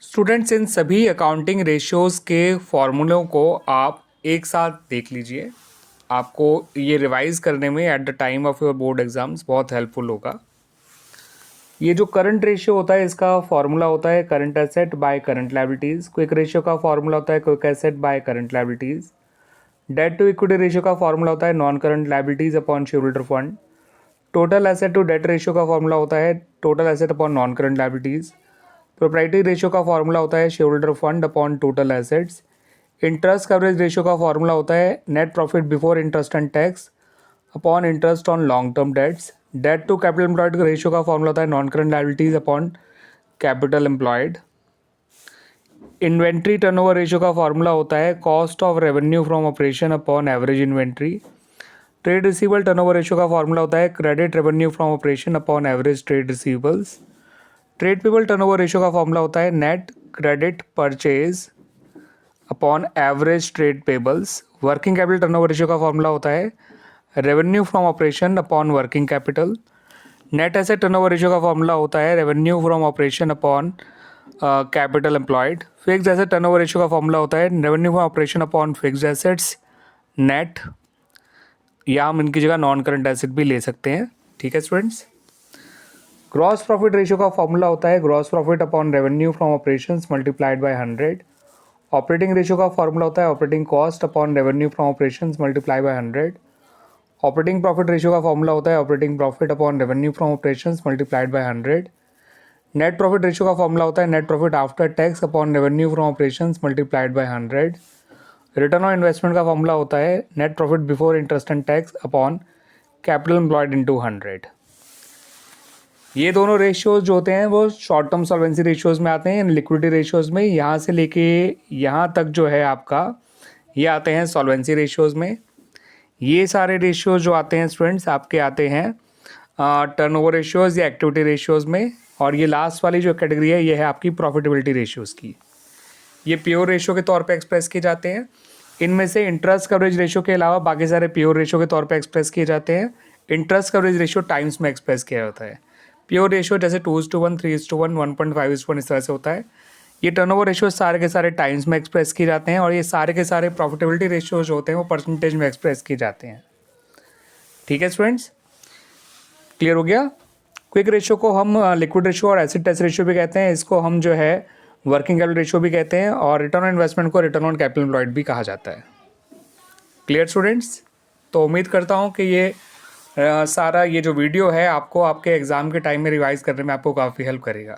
Students, इन सभी accounting ratios के फॉर्मूलों को आप एक साथ देख लीजिए। आपको ये रिवाइज़ करने में at the time of your board exams बहुत हेल्पफुल होगा। ये जो करंट रेशियो होता है, इसका फॉर्मूला होता है current asset by current liabilities. Quick ratio का फॉर्मूला होता है quick asset by current liabilities. Debt to equity ratio का फॉर्मूला होता है non current liabilities upon shareholder fund. Total asset to debt ratio का फॉर्मूला होता है total asset upon non current liabilities. Proprietary ratio का formula होता है shareholder fund upon total assets. Interest coverage ratio का फॉर्मूला होता है net profit before interest and tax upon interest on long term debts. Debt to capital employed ratio का formula होता है non current liabilities upon capital employed. Inventory turnover ratio का formula होता है cost of revenue from operation upon average inventory. Trade receivable turnover ratio का formula होता है credit revenue from operation upon average trade receivables. Trade payable turnover ratio का formula होता है net credit purchase upon average trade pebbles. Working capital turnover ratio का formula होता है revenue from operation upon working capital. Net asset turnover ratio का formula होता है revenue from operation upon capital employed. Fixed asset turnover ratio का formula होता है revenue from operation upon fixed assets net, या हम इनकी जगह नॉन करंट एसेट भी ले सकते हैं। ठीक है स्टूडेंट्स। ग्रॉस प्रॉफिट रेशियो का फॉर्मूला होता है gross profit upon revenue from operations multiplied by 100। Operating ratio का फॉर्मूला होता है operating cost upon revenue from operations multiply by 100। Operating profit ratio का फॉर्मूला होता है operating profit upon revenue from operations multiplied by 100। Net profit ratio का formula होता है net profit after tax upon revenue from operations multiplied by 100। Return on investment का formula होता है net profit before interest and tax upon capital employed into 100। ये दोनों ratios जो होते हैं वो शॉर्ट टर्म सॉल्वेंसी रेशियोज में आते हैं, लिक्विडिटी रेशियोज में। यहाँ से लेके यहाँ तक जो है आपका ये आते हैं सॉल्वेंसी रेशियोज में। ये सारे रेशियोज जो आते हैं स्टूडेंट्स आपके आते हैं टर्नओवर रेशियोज या एक्टिविटी रेशियोज में। और ये लास्ट वाली जो कैटेगरी है ये है आपकी प्रॉफिटेबिलिटी रेशियोज की। ये प्योर रेशियो के तौर पे एक्सप्रेस किए जाते हैं। इनमें से इंटरेस्ट कवरेज रेशियो के अलावा बाकी सारे प्योर रेशियो के तौर पे एक्सप्रेस किए जाते हैं। इंटरेस्ट कवरेज रेशियो टाइम्स में एक्सप्रेस किया जाता है। प्योर रेशियो जैसे 2:1, 3:1, 1.5:1 इस तरह से होता है। ये टर्नओवर रेशियो सारे के सारे टाइम्स में एक्सप्रेस किए जाते हैं। और ये सारे के सारे प्रॉफिटेबिलिटी रेशियो जो होते हैं वो परसेंटेज में एक्सप्रेस किए जाते हैं। ठीक है स्टूडेंट्स, क्लियर हो गया। क्विक रेशियो को हम लिक्विड रेशियो और एसिड टेस्ट रेशियो भी कहते हैं। इसको हम जो है वर्किंग कैपिटल रेशियो भी कहते हैं। और रिटर्न ऑन इन्वेस्टमेंट को रिटर्न ऑन कैपिटल एम्प्लॉयड भी कहा जाता है। Clear students. तो उम्मीद करता हूँ कि ये सारा ये जो वीडियो है आपको आपके एग्ज़ाम के टाइम में रिवाइज़ करने में आपको काफ़ी हेल्प करेगा।